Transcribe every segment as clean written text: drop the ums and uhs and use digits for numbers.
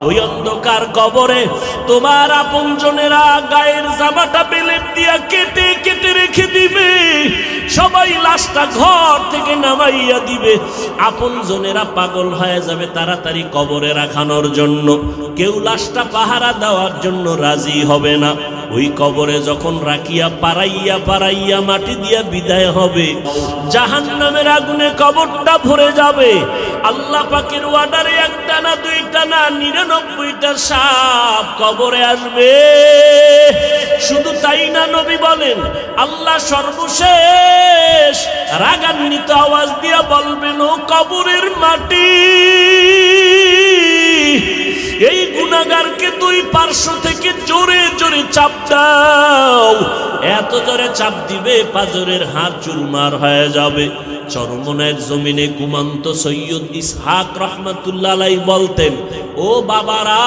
ওই অন্ধকার কবরে তোমার আপনজনেরা গায়ের জামাটা বেলেট দিয়া কেটে কেটে রেখে দিবে, সবাই লাশটা ঘর থেকে নামাইয়া দিবে। আপনজনেরা পাগল হয়ে যাবে তাড়াতাড়ি কবরে রাখানোর জন্য, কেউ লাশটা পাহারা দেওয়ার জন্য রাজি হবে না। ওই কবরে যখন রাখিয়া পারাইয়া পারাইয়া মাটি দিয়া বিদায় হবে, জাহান্নামের আগুনে কবরটা ভরে যাবে। আল্লাহ পাকের ওয়ার্ডারে একটা না দুইটা না 99টা সাপ কবরে আসবে। শুধু তাই না, নবী বলেন আল্লাহ সর্বশেষ রাগান্বিত আওয়াজ দিয়া বলবেন, ও কবরের মাটি, এই গুনাহগারকে দুই পার্শ্ব থেকে জোরে জোরে চাপ দাও। এত জোরে চাপ দিবে পাজরের হাড় চুরমার হয়ে যাবে। চরমনের জমিনে কুমান্ত সৈয়দ ইসহাক রহমাতুল্লাহ আলাইহি বলতেন, ও বাবারা,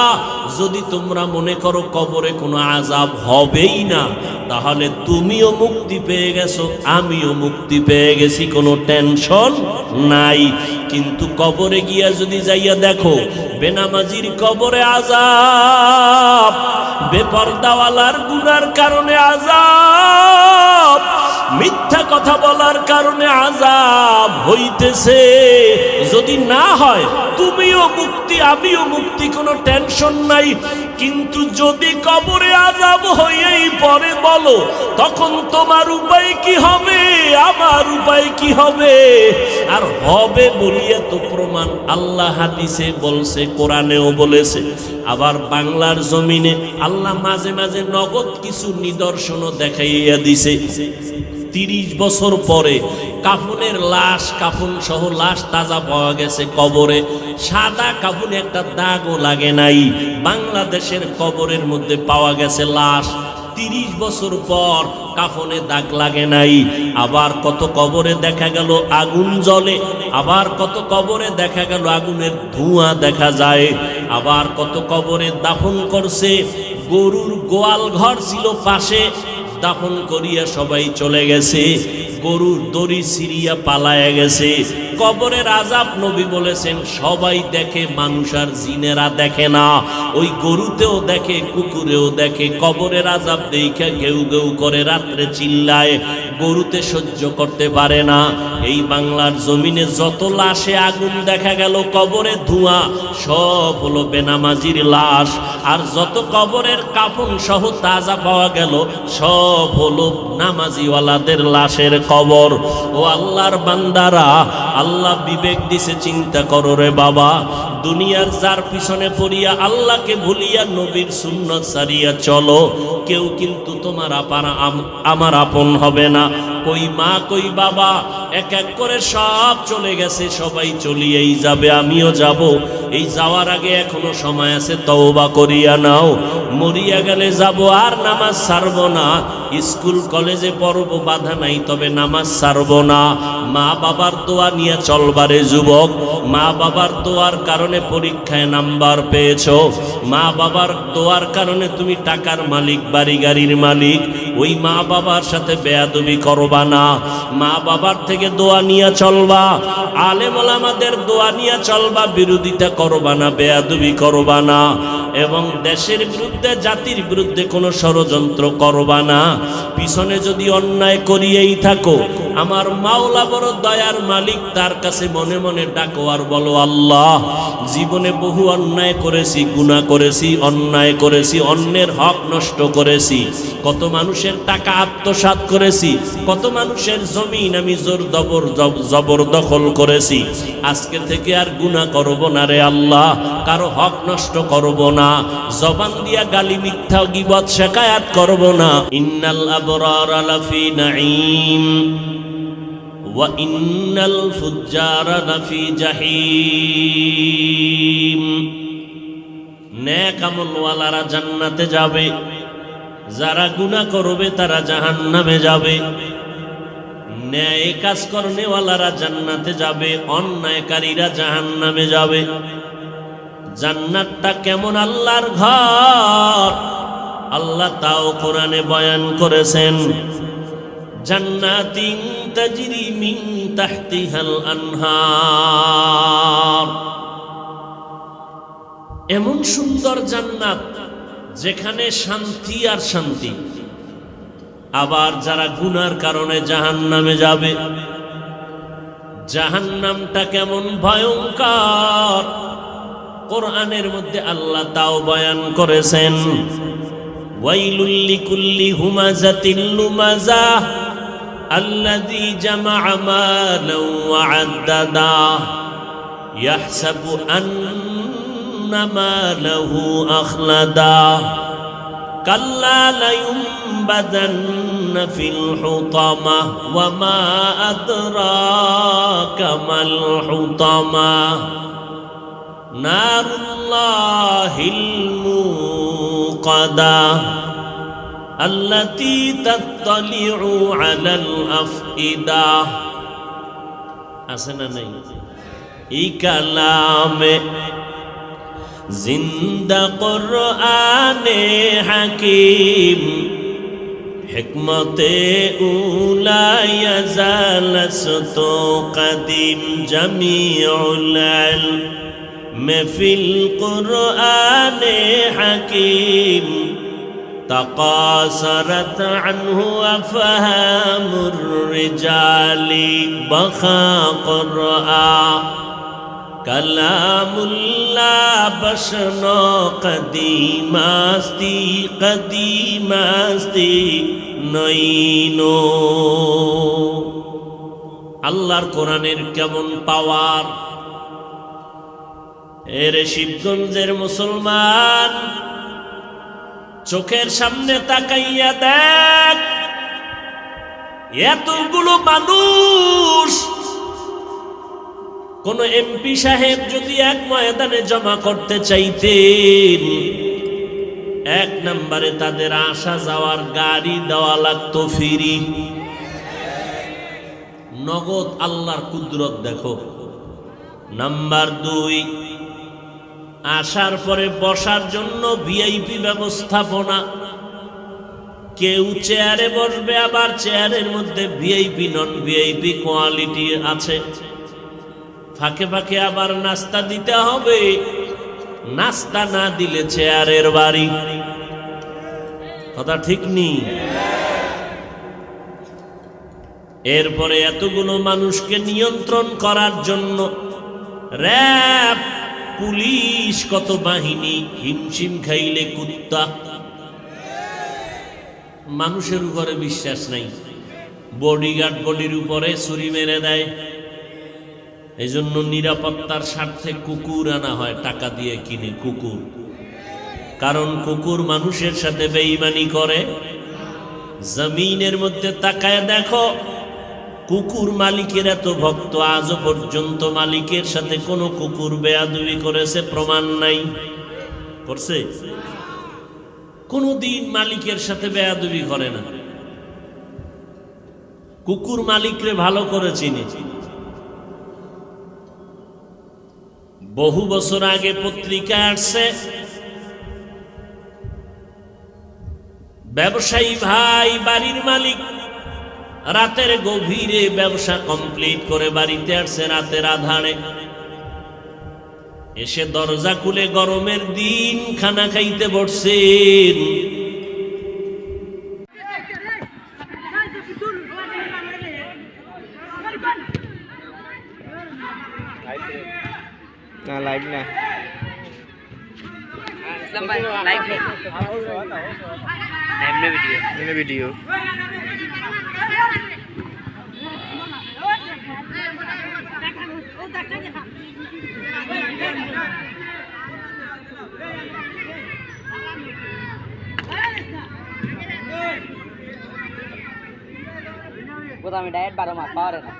যদি তোমরা মনে করো কবরে কোনো আযাব হবেই না, তাহলে তুমিও মুক্তি পেয়ে গেছো, আমিও মুক্তি পেয়ে গেছি, কোনো টেনশন নাই। কিন্তু কবরে গিয়া যদি যাইয়া দেখো বেনামাজির কবরে আযাব, বেপরদাওয়ালার গুনার কারণে আযাব, মিথ্যা কথা বলার কারণে আযাব হইতেছে, যদি না হয় তুমিও মুক্তি আমিও মুক্তি, কোনো টেনশন নাই। কিন্তু যদি কবরে আযাব হইয়াই পরে বলো, তখন তোমার উপায় কি হবে, আমার উপায় কি হবে? আর হবে বলিয়া তো প্রমাণ আল্লাহ হাদিসে বলছে, কোরআনেও বলেছে। আবার বাংলার জমিনে আল্লাহ মাঝে মাঝে নগদ কিছু নিদর্শনও দেখাইয়া দিছে। 30 বছর পরে কাফনের লাশ, কাফন সহ লাশ তাজা পাওয়া গেছে কবরে, সাদা কাফনে একটা দাগও লাগে নাই। বাংলাদেশের কবরের মধ্যে পাওয়া গেছে লাশ, 30 বছর পর কাফনে দাগ লাগে নাই। আবার কত কবরে দেখা গেল আগুন জ্বলে, আবার কত কবরে দেখা গেল আগুনের ধোঁয়া দেখা যায়। আবার কত কবরে দাফন করছে, গরুর গোয়াল ঘর ছিল পাশে, দাফন করিয়া সবাই চলে গেছে, গরুর দড়ি ছিঁড়িয়া পালায়া গেছে। কবরের আযাব নবী বলেছেন সবাই দেখে, মানুষ আর জিনেরা দেখে না। ওই গরুতেও দেখে, কুকুরেও দেখে। কবরের আযাব দেখে গেউ গেউ করে রাত্রে চিল্লায়, গরুতে সহ্য করতে পারে না। এই বাংলার জমিনে যত লাশে আগুন দেখা গেল, কবরে ধোঁয়া, সব হলো বেনামাজির লাশ। আর যত কবরের কাফন সহ তাজা পাওয়া গেল, সব হলো নামাজিওয়ালাদের লাশের কবর। ও আল্লাহর বান্দারা, আল্লাহ বিবেক দিছে, চিন্তা করো রে বাবা। দুনিয়ার যার পিছনে পড়িয়া আল্লাহকে ভুলিয়া নবীর সুন্নাত সারিয়া চলো, কেউ কিন্তু তোমার আমার আপন হবে না। কই মা কই বাবা এক এক করে সব চলে গেছে, সবাই চলিয়েই যাবে, আমিও যাব। এই যাওয়ার আগে এখনো সময় আছে, তওবা করিয়া নাও। মরিয়া গেলে যাব, আর নামাজ ছাড়ব না। স্কুল কলেজে পড়ব, বাধা নাই, তবে নামাজ ছাড়ব না। মা বাবার দোয়া নিয়ে চলবারে যুবক। মা বাবার দোয়ার কারণে পরীক্ষায় নাম্বার পেয়েছো, মা বাবার দোয়ার কারণে তুমি টাকার মালিক, বাড়ি গাড়ির মালিক। ওই মা বাবার সাথে বেয়াদবি করবা না। মা বাবার থেকে দোয়া নিয়ে চলবা, আলেম ওলামাদের দোয়া নিয়ে চলবা, বিরোধিতা করবা না, বেয়াদবি করবা না। এবং দেশের বিরুদ্ধে, জাতির বিরুদ্ধে কোনো ষড়যন্ত্র করবা না। পিছনে যদি অন্যায় করিয়েই থাকো, আমার মাওলা বড় দয়ার মালিক, তার কাছে মনে মনে ডাকো আর বলো, আল্লাহ, জীবনে বহু অন্যায় করেছি, গুনাহ করেছি, অন্যায় করেছি, অন্যের হক নষ্ট করেছি, কত মানুষের টাকা আত্মসাৎ করেছি, কত মানুষের জমিন আমি জবরদখল করেছি। আজকে থেকে আর গুনাহ করব না রে আল্লাহ, কারো হক নষ্ট করব না, জবান দিয়া গালি, মিথ্যা, গীবত, শিকায়াত করব না। ইন্নাল আবরারা লাফি নাঈম ওয়া ইন্নাল ফুজ্জারা লাফি জাহিম। নেক আমলওয়ালারা জান্নাতে যাবে, যারা গুনাহ করবে তারা জাহান্নামে যাবে। ন্যায় কাজ করনেওয়ালারা জান্নাতে যাবে, অন্যায়কারীরা জাহান্নামে যাবে। জান্নাতটা কেমন আল্লাহর ঘর, আল্লাহ তাও কোরআনে বয়ান করেছেন। জান্নাতিন তাজরি মিন তাহতিহাল আনহার, এমন সুন্দর জান্নাত যেখানে শান্তি আর শান্তি। আবার যারা গুনার কারণে জাহান্নামে যাবে, জাহান্নামটা কেমন ভয়ঙ্কর কোরআনের মধ্যে আল্লাহ তাও বয়ান করেছেন। ওয়াইলুল লিকুল্লি হুমাযাতিল লুমাযা আল্লাযী জামা'a মালান ওয়া আদ্দাদা ইয়াহসাবু আন্না মালাহু আখলাদা কাল্লা লায়ুনবাযান্না ফিল হুতামা ওয়া মা আদরাকা মাল হুতামা নারুল্লাহিল মুকাদা আল্লাতী তাত্তালিউ আলাল আফইদা। আছে না নাই? এই কালামে জিন্দা কুরআনে হাকিম হিকমতে উলা ইয়াজালাসতু কদিম জামিউল ইলম ফিল কুরআনে হাকিম تقاصرت عنه أفهام الرجال بخا قرآن كلام الله بشنو قديم استی নইনো। আল্লাহর কোরআনের কেমন পাওয়ার! এর শিবগঞ্জের মুসলমান, চোখের সামনে তাকাইয়া দেখ, এতগুলো মানুষ। কোন এমপি সাহেব যদি এক ময়দানে জমা করতে চাইতেন, এক নম্বরে তাদের আসা যাওয়ার গাড়ি দেওয়া লাগতো ফ্রি, নগদ। আল্লাহর কুদরত দেখো। নাম্বার 2, আসার পরে বসার জন্য ভিআইপি ব্যবস্থাপনা। কেউ চেয়ারে বসবে, আবার চেয়ারের মধ্যে ভিআইপি নন ভিআইপি কোয়ালিটি আছে। ফাঁকে ফাঁকে আবার নাস্তা দিতে হবে, নাস্তা না দিলে চেয়ারের বাড়ি। কথা ঠিক নেই? এরপরে এতগুলো মানুষকে নিয়ন্ত্রণ করার জন্য র‍্যাব, পুলিশ, কত বাহিনী। হিমশিম খাইলে কুত্তা। মানুষের উপরে বিশ্বাস নাই, বডিগার্ড বডির উপরে ছুরি মেরে দেয়। এই জন্য নিরাপত্তার স্বার্থে কুকুর আনা হয়, টাকা দিয়ে কিনে কুকুর। কারণ কুকুর মানুষের সাথে বেঈমানি করে। জমিনের মধ্যে তাকায় দেখো, কুকুর মালিকের এত ভক্ত, আজও পর্যন্ত মালিকের সাথে কোনো কুকুর বেয়াদবি করেছে প্রমাণ নাই। করছে? কোনদিন মালিকের সাথে বেয়াদবি করে না। কুকুর মালিকরে ভালো করে চিনে। বহু বছর আগে পত্রিকা আসছে, ব্যবসায়ী ভাই, বাড়ির মালিক, রাতের গভীরে ব্যবসা কমপ্লিট করে বাড়িতে আসছে রাতের আধারে। এসে দরজা খুলে গরমের দিন খানা খাইতে বসছেন। না লাইভ না, ইসলাম ভাই লাইভ নেই, এমনি ভিডিও, এমনি ভিডিও। কোথাও আমি ডায়েট 12 মাস পাওয়ারে না।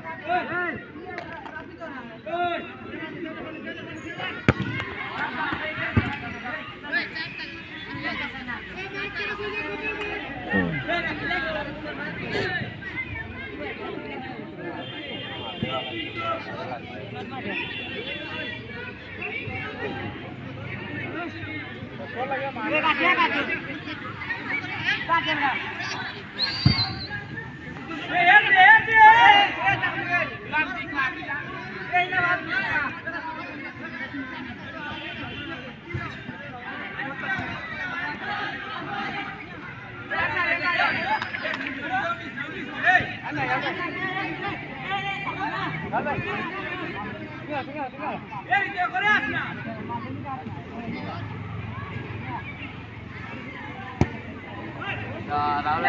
রাহুল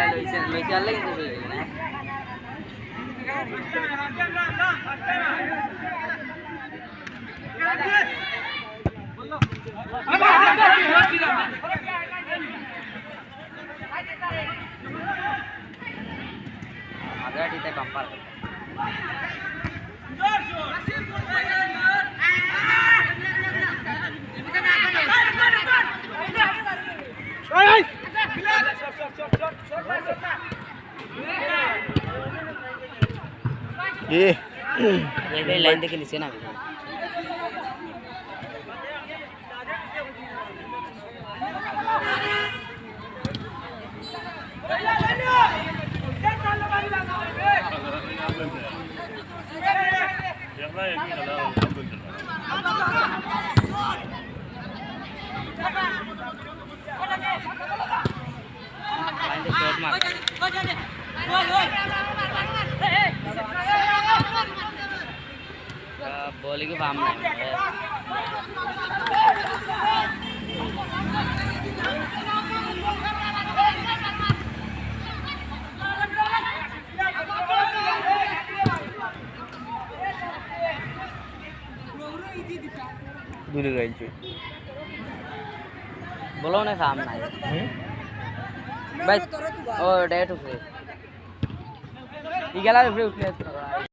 লইতে আনলে কিন্তু আদাটিতে বাম্পার লাইন থেকে নিচে না bowling paham na dulu guys belum na paham na bye oh day to free igala free